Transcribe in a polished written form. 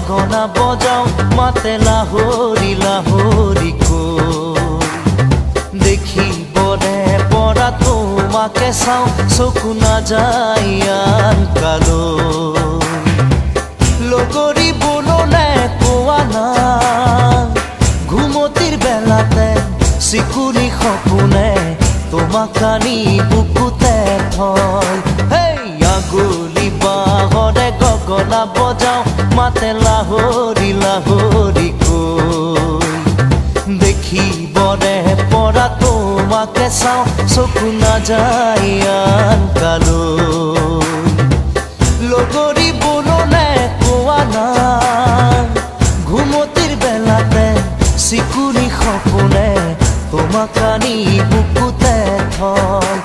গগনা বজাও মাতে লাহৰি লাহৰি কৈ দেখিবনে পৰা তোমাকে চাওঁ চকু নাযায় আন কালৈ লগৰী বননে কোৱা না ঘুমতিৰ বেলাতে চিকুনি সপোনে তোমাক আনি বুকুতে থয় হেই আগুলি বাহৰে গগনা বজাও মাতে লাহৰি লাহৰি কৈ দেখিবনে পৰা তোমাকে চাওঁ চকু নাযায় আন কালৈ লগৰী বননে কোৱা না ঘুমতিৰ বেলাতে চিকুনি সপোনে তোমাক আনি বুকুতে থয়